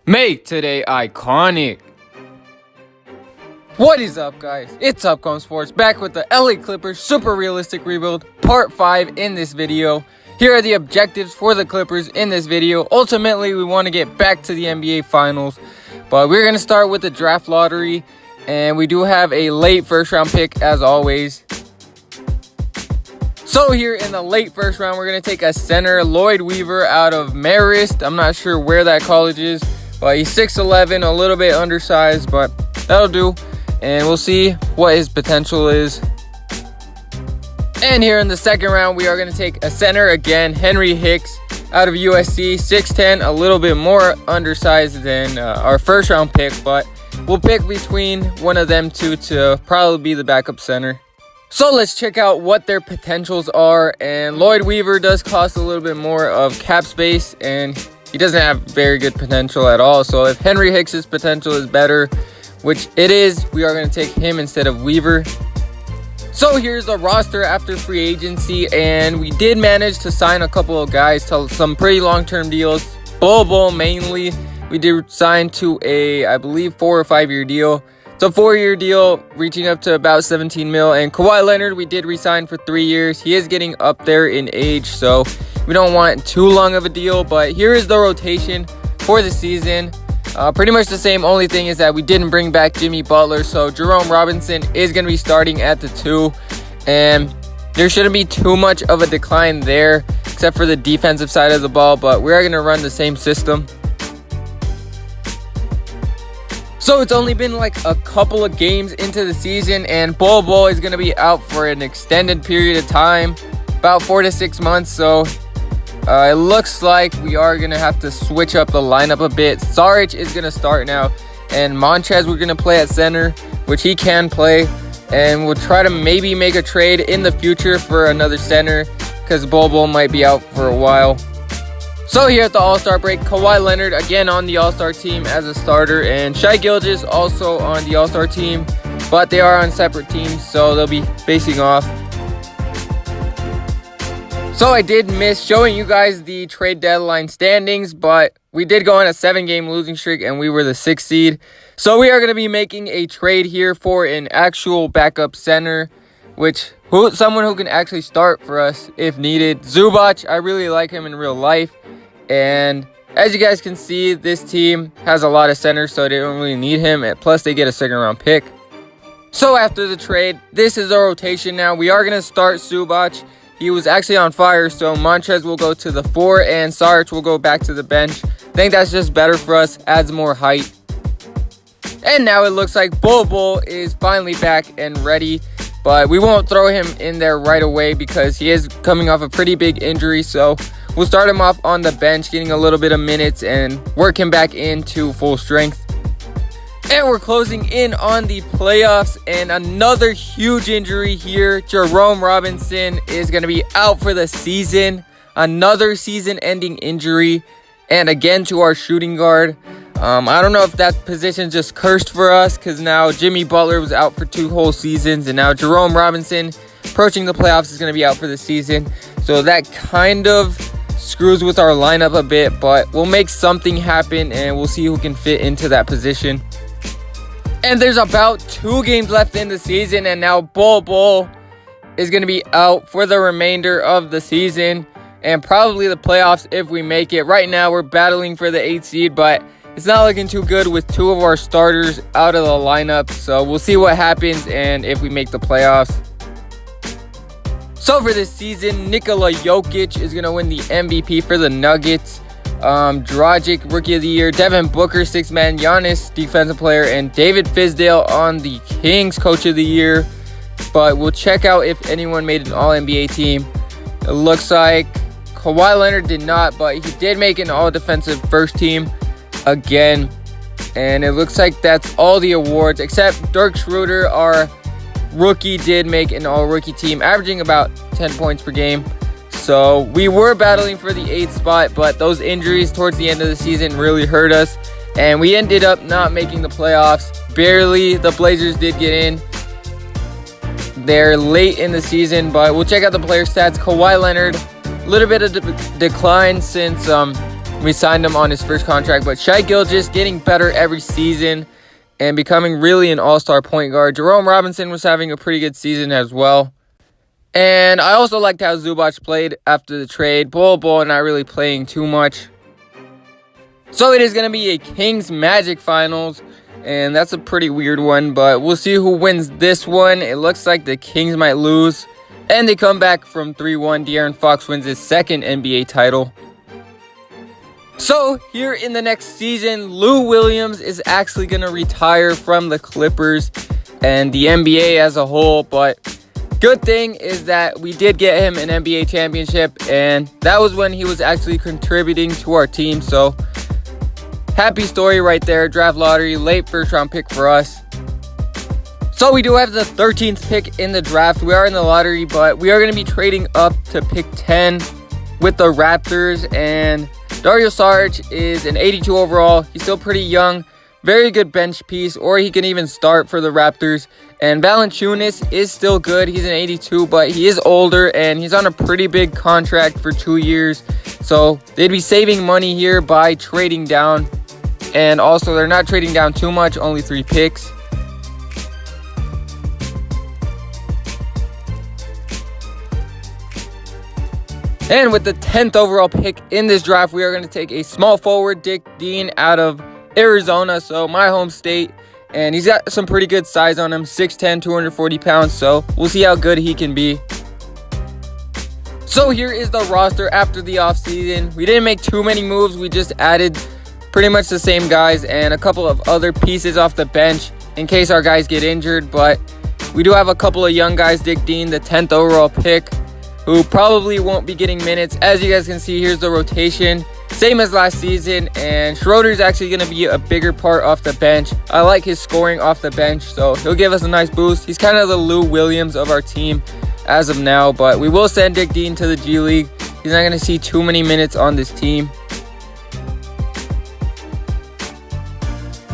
Make today iconic. What is up, guys? It's Upcome Sports back with the LA Clippers Super Realistic Rebuild Part 5 in this video. Here are the objectives for the Clippers in this video. Ultimately, we want to get back to the NBA Finals, but we're going to start with the draft lottery, and we do have a late first round pick as always. So here in the late first round, we're going to take a center, Lloyd Weaver out of Marist. I'm not sure where that college is, but he's 6'11", a little bit undersized, but that'll do. And we'll see what his potential is. And here in the second round, we are going to take a center again, Henry Hicks out of USC, 6'10", a little bit more undersized than our first round pick, but we'll pick between one of them two to probably be the backup center. So let's check out what their potentials are. And Lloyd Weaver does cost a little bit more of cap space, and he doesn't have very good potential at all. So if Henry Hicks's potential is better, which it is, we are going to take him instead of Weaver. So here's the roster after free agency, and we did manage to sign a couple of guys to some pretty long-term deals. Bol mainly, we did sign to a, I believe, 4 or 5 year deal. It's a 4-year deal reaching up to about 17 mil. And Kawhi Leonard, we did re-sign for 3 years. He is getting up there in age, so we don't want too long of a deal. But here is the rotation for the season. Pretty much the same. Only thing is that we didn't bring back Jimmy Butler, so Jerome Robinson is going to be starting at the 2. And there shouldn't be too much of a decline there, except for the defensive side of the ball. But we are going to run the same system. So it's only been like a couple of games into the season, and Bol is going to be out for an extended period of time, about 4 to 6 months. So it looks like we are going to have to switch up the lineup a bit. Saric is going to start now, and Montrez we're going to play at center, which he can play. And we'll try to maybe make a trade in the future for another center, because Bol might be out for a while. So here at the All-Star break, Kawhi Leonard again on the All-Star team as a starter, and Shai Gilgeous also on the All-Star team, but they are on separate teams, so they'll be facing off. So I did miss showing you guys the trade deadline standings, but we did go on a 7-game losing streak, and we were the 6th seed. So we are going to be making a trade here for an actual backup center, someone who can actually start for us if needed. Zubac, I really like him in real life. And as you guys can see, this team has a lot of centers, so they don't really need him. Plus, they get a 2nd round pick. So after the trade, this is our rotation now. We are going to start Zubac. He was actually on fire, so Montrez will go to the 4, and Saric will go back to the bench. I think that's just better for us, adds more height. And now it looks like Bol is finally back and ready. But we won't throw him in there right away because he is coming off a pretty big injury. So we'll start him off on the bench, getting a little bit of minutes and work him back into full strength. And we're closing in on the playoffs, and another huge injury here. Jerome Robinson is going to be out for the season. Another season-ending injury. And again to our shooting guard. I don't know if that position just cursed for us, because now Jimmy Butler was out for 2 whole seasons, and now Jerome Robinson, approaching the playoffs, is going to be out for the season. So that kind of screws with our lineup a bit, but we'll make something happen, and we'll see who can fit into that position. And there's about 2 games left in the season, and now Bol is going to be out for the remainder of the season, and probably the playoffs if we make it. Right now, we're battling for the 8th seed, but it's not looking too good with 2 of our starters out of the lineup. So we'll see what happens and if we make the playoffs. So for this season, Nikola Jokic is going to win the MVP for the Nuggets. Dragic, Rookie of the Year. Devin Booker, 6th man. Giannis, Defensive Player. And David Fizdale on the Kings, Coach of the Year. But we'll check out if anyone made an All-NBA team. It looks like Kawhi Leonard did not, but he did make an All-Defensive First Team again. And it looks like that's all the awards, except Dirk Schroeder, our rookie, did make an All-Rookie team, averaging about 10 points per game. So we were battling for the 8th spot, but those injuries towards the end of the season really hurt us, and we ended up not making the playoffs. Barely. The Blazers did get in. They're late in the season, but we'll check out the player stats. Kawhi Leonard, a little bit of decline since We signed him on his first contract, but Shai Gilgeous getting better every season and becoming really an all-star point guard. Jerome Robinson was having a pretty good season as well. And I also liked how Zubac played after the trade. Bol Bol not really playing too much. So it is going to be a Kings Magic Finals. And that's a pretty weird one, but we'll see who wins this one. It looks like the Kings might lose. And they come back from 3-1. De'Aaron Fox wins his second NBA title. So here in the next season, Lou Williams is actually going to retire from the Clippers and the NBA as a whole. But good thing is that we did get him an NBA championship, and that was when he was actually contributing to our team. So happy story right there. Draft lottery, late first round pick for us. So we do have the 13th pick in the draft. We are in the lottery, but we are going to be trading up to pick 10 with the Raptors. And Dario Saric is an 82 overall. He's still pretty young. Very good bench piece, or he can even start for the Raptors. And Valanciunas is still good. He's an 82, but he is older, and he's on a pretty big contract for 2 years. So they'd be saving money here by trading down. And also, they're not trading down too much, only 3 picks. And with the 10th overall pick in this draft, we are going to take a small forward, Dick Dean, out of Arizona, so my home state. And he's got some pretty good size on him, 6'10", 240 pounds, so we'll see how good he can be. So here is the roster after the offseason. We didn't make too many moves. We just added pretty much the same guys and a couple of other pieces off the bench in case our guys get injured. But we do have a couple of young guys. Dick Dean, the 10th overall pick, who probably won't be getting minutes. As you guys can see, here's the rotation. Same as last season. And Schroeder's actually going to be a bigger part off the bench. I like his scoring off the bench, so he'll give us a nice boost. He's kind of the Lou Williams of our team as of now. But we will send Dick Dean to the G League. He's not going to see too many minutes on this team.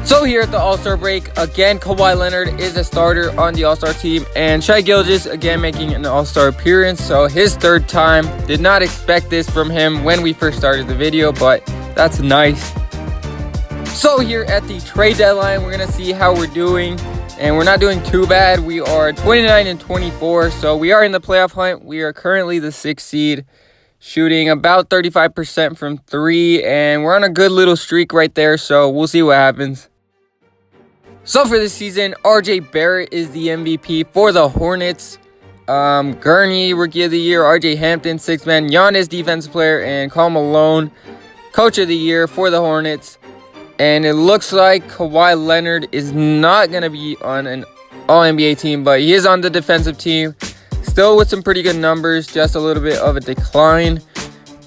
So here at the All-Star break, again, Kawhi Leonard is a starter on the All-Star team. And Shai Gilgeous, again, making an All-Star appearance. So his 3rd time. Did not expect this from him when we first started the video, but that's nice. So here at the trade deadline, we're going to see how we're doing. And we're not doing too bad. We are 29-24, so we are in the playoff hunt. We are currently the 6th seed, shooting about 35% from 3. And we're on a good little streak right there, so we'll see what happens. So for this season, RJ Barrett is the MVP for the Hornets. Gurney, Rookie of the Year. RJ Hampton, 6th man. Giannis, Defensive Player. And Karl Malone, Coach of the Year for the Hornets. And it looks like Kawhi Leonard is not going to be on an All-NBA team, but he is on the defensive team. Still with some pretty good numbers, just a little bit of a decline.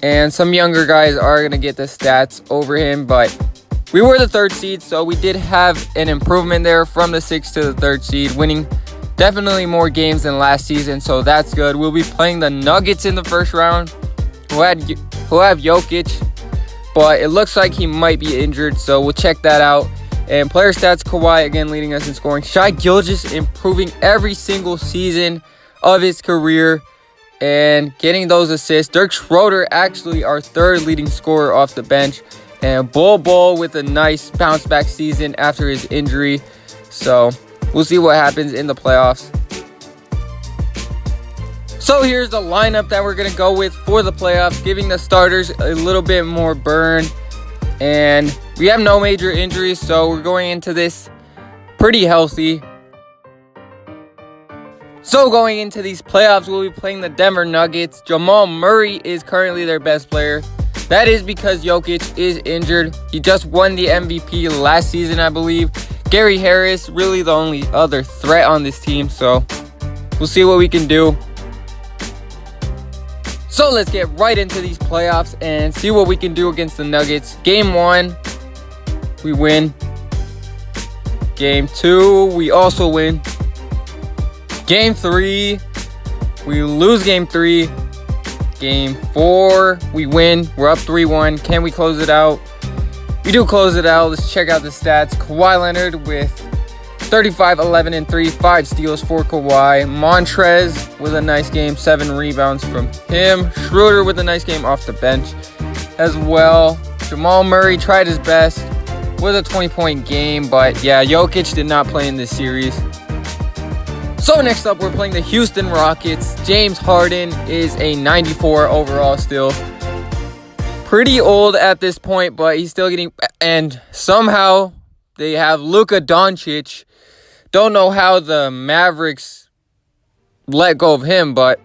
And some younger guys are going to get the stats over him, but we were the 3rd seed, so we did have an improvement there from the 6th to the 3rd seed, winning definitely more games than last season, so that's good. We'll be playing the Nuggets in the first round, who have Jokic, but it looks like he might be injured, so we'll check that out. And player stats, Kawhi again leading us in scoring. Shai Gilgeous improving every single season of his career and getting those assists. Dirk Schroeder actually our 3rd leading scorer off the bench. And Bol Bol with a nice bounce back season after his injury. So we'll see what happens in the playoffs. So here's the lineup that we're going to go with for the playoffs, giving the starters a little bit more burn. And we have no major injuries, so we're going into this pretty healthy. So going into these playoffs, we'll be playing the Denver Nuggets. Jamal Murray is currently their best player. That is because Jokic is injured. He just won the MVP last season, I believe. Gary Harris, really the only other threat on this team, so we'll see what we can do. So let's get right into these playoffs and see what we can do against the Nuggets. Game 1, we win. Game 2, we also win. Game 3, we lose Game 3. Game 4, we win. We're up 3-1. Can we close it out? We do close it out. Let's check out the stats. Kawhi Leonard with 35, 11, and 3. 5 steals for Kawhi. Montrez with a nice game. 7 rebounds from him. Schroeder with a nice game off the bench as well. Jamal Murray tried his best with a 20-point game, but yeah, Jokic did not play in this series. So next up, we're playing the Houston Rockets. James Harden is a 94 overall still. Pretty old at this point, but he's still getting... And somehow they have Luka Doncic. Don't know how the Mavericks let go of him, but...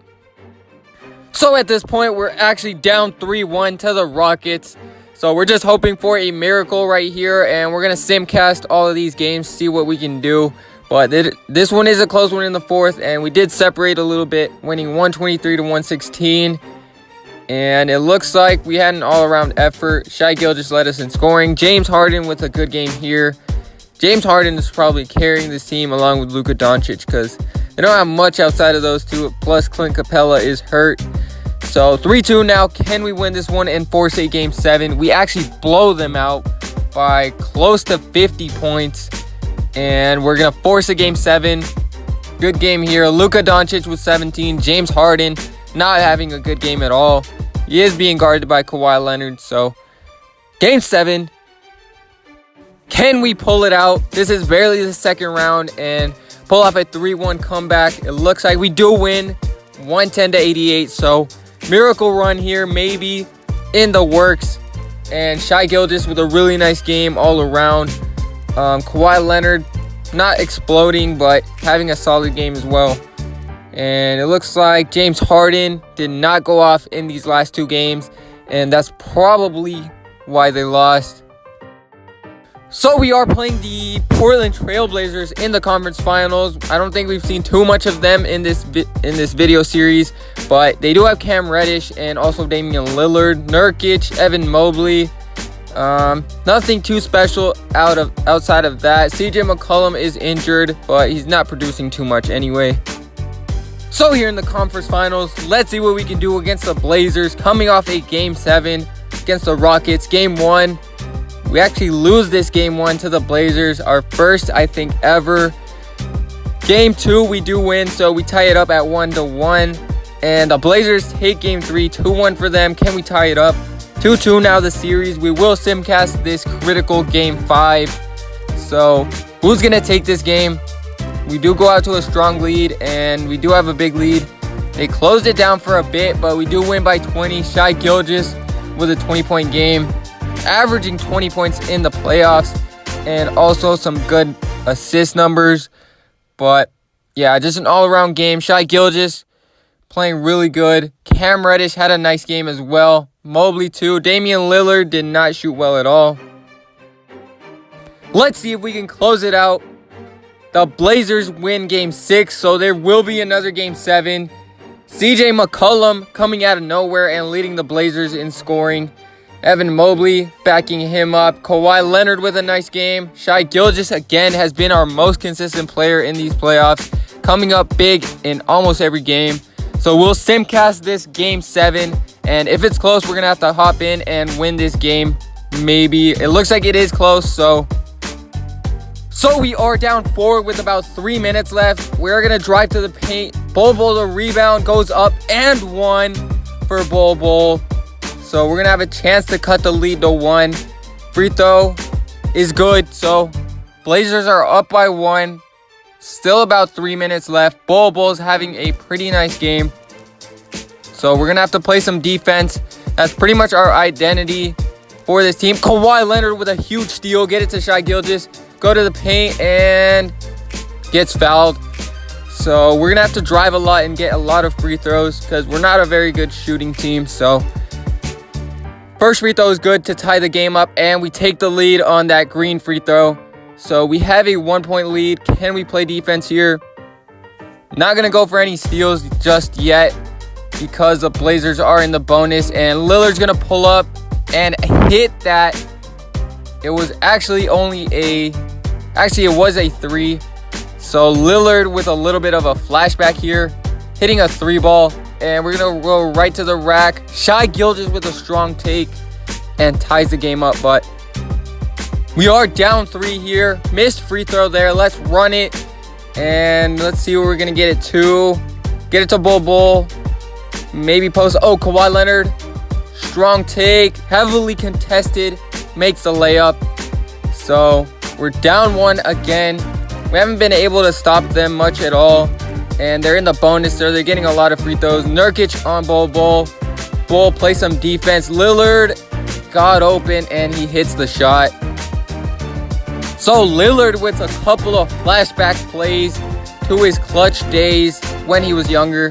So at this point, we're actually down 3-1 to the Rockets. So we're just hoping for a miracle right here, and we're going to simcast all of these games, see what we can do. But this one is a close one in the fourth, and we did separate a little bit, winning 123 to 116. And it looks like we had an all-around effort. Shai Gilgeous led us in scoring. James Harden with a good game here. James Harden is probably carrying this team along with Luka Doncic because they don't have much outside of those two. Plus, Clint Capella is hurt. So 3-2 now. Can we win this one and force a game 7? We actually blow them out by close to 50 points. And we're going to force a game 7. Good game here. Luka Doncic with 17. James Harden not having a good game at all. He is being guarded by Kawhi Leonard. So game 7. Can we pull it out? This is barely the second round and pull off a 3-1 comeback. It looks like we do win 110 to 88. So miracle run here, maybe in the works. And Shai Gilgeous with a really nice game all around. Kawhi Leonard not exploding, but having a solid game as well. And it looks like James Harden did not go off in these last 2 games, and that's probably why they lost. So we are playing the Portland Trailblazers in the conference finals. I don't think we've seen too much of them in this video series, but they do have Cam Reddish and also Damian Lillard, Nurkic, Evan Mobley. Nothing too special outside of that. CJ McCollum is injured, but he's not producing too much anyway. So here in the conference finals, let's see what we can do against the Blazers, coming off a game 7 against the Rockets. Game 1, we actually lose this game 1 to the Blazers, our first I think ever. Game 2, we do win, so we tie it up at 1-1. And the Blazers take game 3, 2-1 for them. Can we tie it up? 2-2 now the series. We will simcast this critical game 5. So who's going to take this game? We do go out to a strong lead, and we do have a big lead. They closed it down for a bit, but we do win by 20. Shai Gilgeous with a 20-point game, averaging 20 points in the playoffs, and also some good assist numbers. But yeah, just an all-around game. Shai Gilgeous playing really good. Cam Reddish had a nice game as well. Mobley too. Damian Lillard did not shoot well at all. Let's see if we can close it out. The Blazers win game 6, so there will be another game 7. CJ McCollum coming out of nowhere and leading the Blazers in scoring. Evan Mobley backing him up. Kawhi Leonard with a nice game. Shai Gilgeous again has been our most consistent player in these playoffs, coming up big in almost every game. So we'll simcast this game 7, and if it's close, we're going to have to hop in and win this game. Maybe. It looks like it is close, so we are down 4 with about 3 minutes left. We're going to drive to the paint. Bol Bol, the rebound goes up and 1 for Bol Bol. So we're going to have a chance to cut the lead to 1. Free throw is good. So Blazers are up by 1. Still about 3 minutes left. Bol Bol's having a pretty nice game. So we're going to have to play some defense. That's pretty much our identity for this team. Kawhi Leonard with a huge steal. Get it to Shai Gilgeous. Go to the paint and gets fouled. So we're going to have to drive a lot and get a lot of free throws because we're not a very good shooting team. So first free throw is good to tie the game up, and we take the lead on that green free throw. So we have a 1-point lead. Can we play defense here? Not going to go for any steals just yet because the Blazers are in the bonus, and Lillard's going to pull up and hit that. It was actually it was a 3. So Lillard with a little bit of a flashback here, hitting a 3 ball, and we're going to go right to the rack. Shai Gilgeous with a strong take and ties the game up, but we are down 3 here. Missed free throw there. Let's run it, and let's see where we're going to get it to. Get it to Bol Bol. Maybe post. Oh, Kawhi Leonard. Strong take, heavily contested, makes the layup. So we're down 1 again. We haven't been able to stop them much at all. And they're in the bonus, so they're getting a lot of free throws. Nurkic on Bol. Bol plays some defense. Lillard got open and he hits the shot. So Lillard with a couple of flashback plays to his clutch days when he was younger.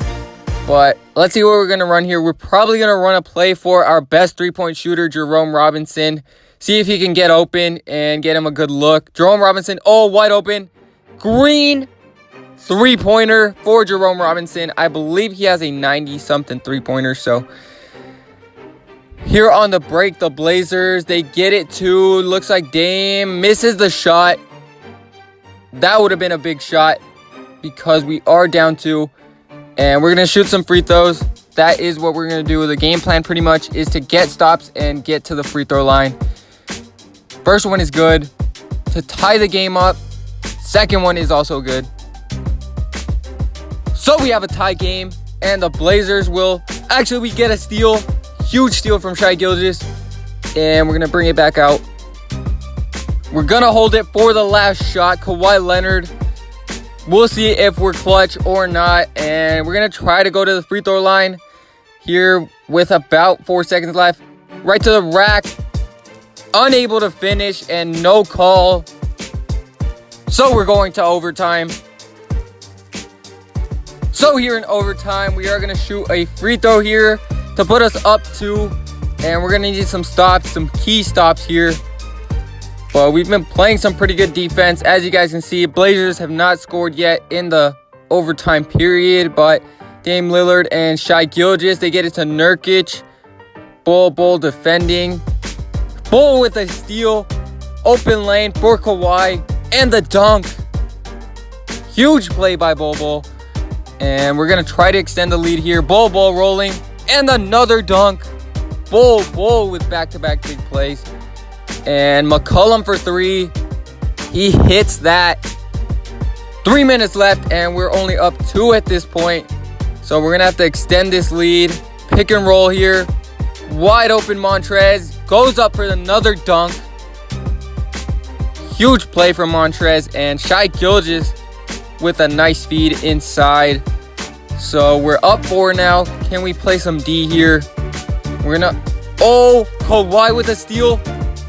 But let's see what we're going to run here. We're probably going to run a play for our best three-point shooter, Jerome Robinson. See if he can get open and get him a good look. Jerome Robinson, wide open. Green three-pointer for Jerome Robinson. I believe he has a 90-something three-pointer. So here on the break, the Blazers, they get it too. Looks like Dame misses the shot. That would have been a big shot because we are down 2. And we're going to shoot some free throws. That is what we're going to do. The game plan pretty much is to get stops and get to the free throw line. First one is good to tie the game up. Second one is also good. So we have a tie game. And the Blazers will... Actually, we get a steal. Huge steal from Shai Gilgeous. And we're going to bring it back out. We're going to hold it for the last shot. Kawhi Leonard. We'll see if we're clutch or not. And we're going to try to go to the free throw line here with about 4 seconds left. Right to the rack. Unable to finish and no call. So we're going to overtime. So here in overtime, we are going to shoot a free throw here to put us up 2. And we're going to need some stops, some key stops here. But we've been playing some pretty good defense. As you guys can see, Blazers have not scored yet in the overtime period. But Dame Lillard and Shai Gilgeous, they get it to Nurkic. Bol defending. Bol with a steal. Open lane for Kawhi. And the dunk. Huge play by Bol. And we're going to try to extend the lead here. Bol rolling. And another dunk. Bol with back-to-back big plays. And McCollum for 3. He hits that. 3 minutes left, and we're only up 2 at this point. So we're going to have to extend this lead. Pick and roll here. Wide open Montrez. Goes up for another dunk. Huge play from Montrez. And Shai Gilgeous with a nice feed inside. So we're up 4 now. Can we play some D here? We're going to... Kawhi with a steal.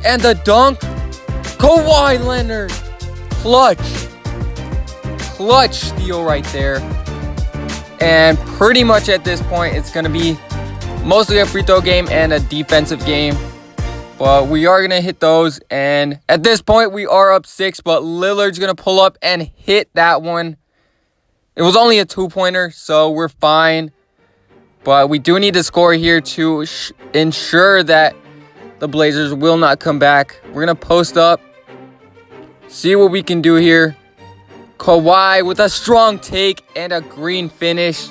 And the dunk. Kawhi Leonard. Clutch steal right there. And pretty much at this point, it's going to be mostly a free throw game and a defensive game. But we are going to hit those. And at this point, we are up 6. But Lillard's going to pull up and hit that one. It was only a 2-pointer, so we're fine. But we do need to score here to ensure that the Blazers will not come back. We're going to post up. See what we can do here. Kawhi with a strong take and a green finish.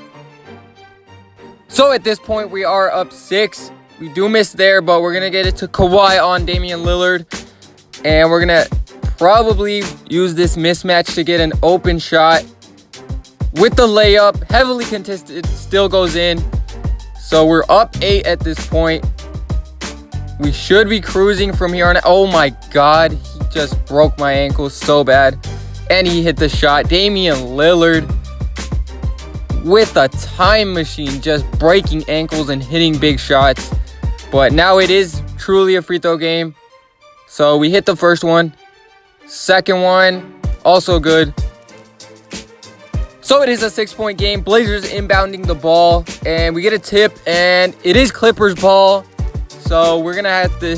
So at this point, we are up 6. We do miss there, but we're going to get it to Kawhi on Damian Lillard. And we're going to probably use this mismatch to get an open shot. With the layup, heavily contested, still goes in. So we're up 8 at this point. We should be cruising from here on out. Oh my God, he just broke my ankle so bad. And he hit the shot. Damian Lillard with a time machine, just breaking ankles and hitting big shots. But now it is truly a free throw game. So we hit the first one. Second one, also good. So it is a 6-point game. Blazers inbounding the ball. And we get a tip. And it is Clippers ball. So we're going to have to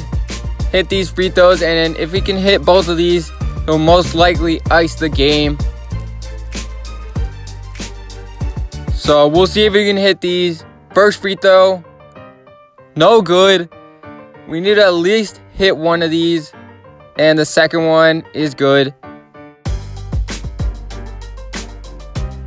hit these free throws. And if we can hit both of these, he'll most likely ice the game. So we'll see if we can hit these. First free throw. No good. We need to at least hit one of these. And the second one is good.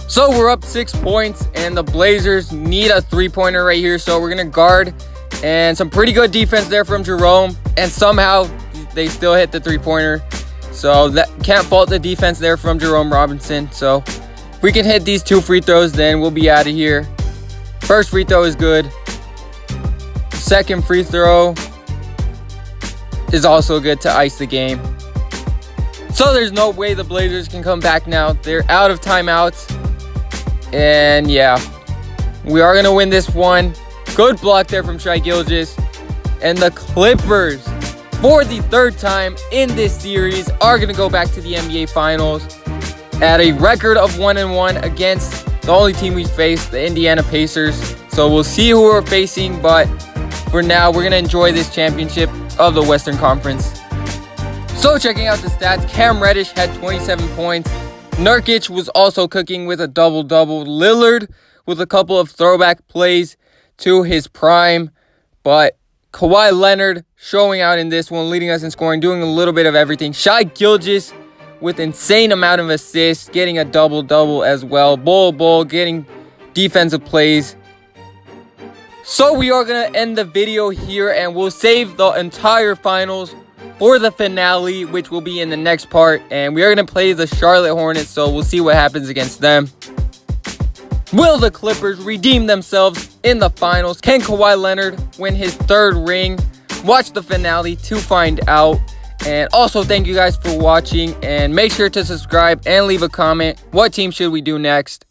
So we're up 6 points. And the Blazers need a 3-pointer right here. So we're going to guard. And some pretty good defense there from Jerome. And somehow they still hit the 3-pointer. So that can't fault the defense there from Jerome Robinson. So if we can hit these 2 free throws, then we'll be out of here. First free throw is good. second free throw is also good to ice the game. So there's no way the Blazers can come back now. They're out of timeouts. And yeah, we are going to win this one. Good block there from Shai Gilgeous. And the Clippers, for the third time in this series, are going to go back to the NBA Finals at a record of 1-1 against the only team we faced, the Indiana Pacers. So we'll see who we're facing, but for now, we're going to enjoy this championship of the Western Conference. So checking out the stats, Cam Reddish had 27 points. Nurkic was also cooking with a double-double. Lillard with a couple of throwback plays to his prime. But Kawhi Leonard showing out in this one, leading us in scoring, doing a little bit of everything. Shai Gilgeous with insane amount of assists, getting a double-double as well. Bol getting defensive plays. So we are going to end the video here, and we'll save the entire finals for the finale, which will be in the next part. And we are going to play the Charlotte Hornets, so we'll see what happens against them. Will the Clippers redeem themselves in the finals? Can Kawhi Leonard win his third ring? Watch the finale to find out. And also, thank you guys for watching. And make sure to subscribe and leave a comment. What team should we do next?